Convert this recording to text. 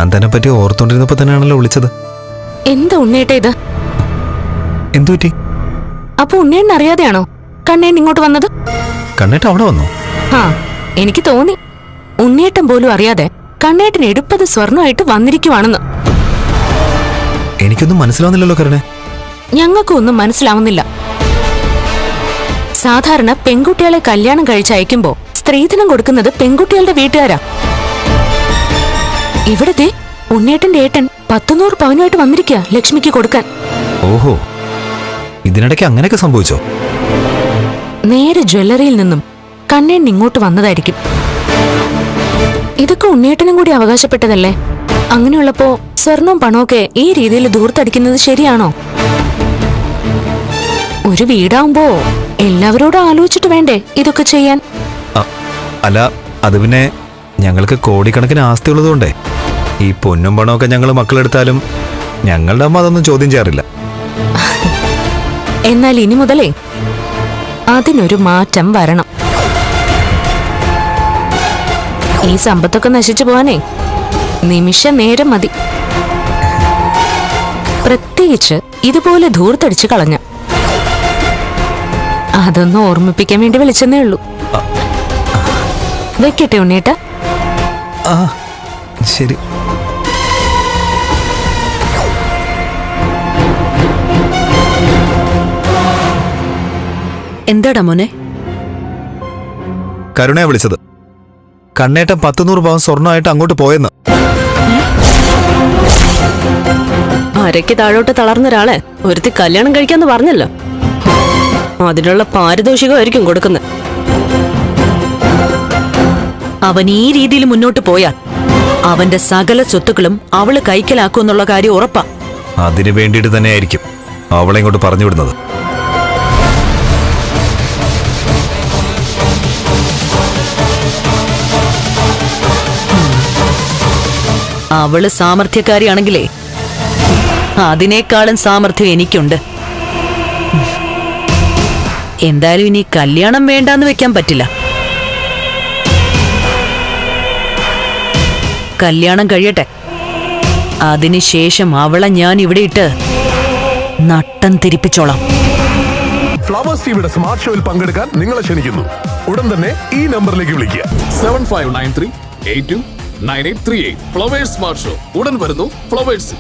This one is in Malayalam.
ഞാൻ തന്നെ പറ്റി ഓർത്തോണ്ടിരുന്നപ്പോ തന്നെയാണല്ലോ വിളിച്ചത്. എന്താ ഉണ്ണേട്ട ഇത്? എന്തു പറ്റി? അപ്പൊ ഉണ്ണേണ്ണ അറിയാതെയാണോ കണ്ണേൻ ഇങ്ങോട്ട് വന്നത്? കണ്ണേട്ട അവിടെ വന്നോ? ആ, എനിക്ക് തോന്നി ഉണ്ണേട്ടൻ പോലും അറിയാതെ കണ്ണേട്ടൻ എടുപ്പത് സ്വർണ്ണമായിട്ട് വന്നിരിക്കുവാണെന്ന്. എനിക്കൊന്നും മനസ്സിലാവുന്നില്ലല്ലോ കരുണേ. ഞങ്ങൾക്കും ഒന്നും മനസ്സിലാവുന്നില്ല. സാധാരണ പെൺകുട്ടികളെ കല്യാണം കഴിച്ചയക്കുമ്പോ സ്ത്രീധനം കൊടുക്കുന്നത് പെൺകുട്ടികളുടെ വീട്ടുകാരാ. ഇവിടത്തെ ഉണ്ണേട്ടന്റെ ഏട്ടൻ 100 പവനുമായിട്ട് വന്നിരിക്കുക ലക്ഷ്മിക്ക് കൊടുക്കാൻ. ഓഹോ, ഇതിനിടയ്ക്ക് അങ്ങനെയൊക്കെ സംഭവിച്ചോ? നേരെ ജ്വല്ലറിയിൽ നിന്നും കണ്ണേൻ ഇങ്ങോട്ട് വന്നതായിരിക്കും. ഇതൊക്കെ ഉണ്ണേട്ടനും കൂടി അവകാശപ്പെട്ടതല്ലേ? അങ്ങനെയുള്ളപ്പോ സ്വർണവും പണമൊക്കെ ഈ രീതിയിൽ ദൂർത്തടിക്കുന്നത് ശരിയാണോ? ഒരു വീടാവുമ്പോ എല്ലാവരോടും ആലോചിച്ചിട്ട് വേണ്ടേ ഇതൊക്കെ ചെയ്യാൻ? അല്ല, അത് പിന്നെ ഞങ്ങൾക്ക് കോടിക്കണക്കിന് ആസ്തി ഉള്ളതുകൊണ്ടേ ഈ പൊന്നും പണമൊക്കെ ഞങ്ങൾ മക്കളെടുത്താലും ഞങ്ങളുടെ അമ്മ അതൊന്നും ചോദ്യം ചെയ്യാറില്ല. എന്നാൽ ഇനി മുതലേ അതിനൊരു മാറ്റം വരണം. ഈ സമ്പത്തൊക്കെ നശിച്ചു പോവാനേ നിമിഷ നേരം മതി. പ്രത്യേകിച്ച് ഇതുപോലെ ധൂർത്തടിച്ചു കളഞ്ഞ. അതൊന്ന് ഓർമ്മിപ്പിക്കാൻ വേണ്ടി വിളിച്ചെന്നേ ഉള്ളൂ. വെക്കട്ടെ ഉണ്ണേട്ട? ആ ശരി. എന്താടാ മോനെ? കരുണയെ വിളിച്ചത്. കണ്ണേട്ടൻ 100 പവൻ സ്വർണ്ണമായിട്ട് അങ്ങോട്ട് പോയെന്ന്. അരയ്ക്ക് താഴോട്ട് തളർന്ന ഒരാളെ ഒരുത്തി കല്യാണം കഴിക്കാന്ന് പറഞ്ഞല്ലോ. അതിനുള്ള പാരിതോഷികമായിരിക്കും കൊടുക്കുന്നത്. അവൻ ഈ രീതിയിൽ മുന്നോട്ട് പോയാൽ അവന്റെ സകല സ്വത്തുക്കളും അവള് കൈക്കലാക്കുമെന്നുള്ള കാര്യം ഉറപ്പാ. അതിനു വേണ്ടിയിട്ട് തന്നെയായിരിക്കും അവളെ ഇങ്ങോട്ട് പറഞ്ഞു വിടുന്നത്. അവള് സാമർഥ്യക്കാരിയാണെങ്കിലേ അതിനേക്കാളും സാമർഥ്യം എനിക്കുണ്ട്. എന്തായാലും ഇനി കല്യാണം വേണ്ടാന്ന് വെക്കാൻ പറ്റില്ല. കല്യാണം കഴിയട്ടെ, അതിനുശേഷം അവളെ ഞാൻ ഇവിടെ ഇട്ട് നട്ടം തിരിപ്പിച്ചോളാം. ഫ്ലവേഴ്സ് ടിവിയുടെ സ്മാർട്ട് ഷോയിൽ പങ്കെടുക്കാൻ നിങ്ങളെ ക്ഷണിക്കുന്നു. ഉടൻ തന്നെ ഈ നമ്പറിലേക്ക് വിളിക്കുക. 7593829838. ഫ്ലവേഴ്സ് സ്മാർട്ട് ഷോ ഉടൻ വരുന്നു ഫ്ലവേഴ്സ്.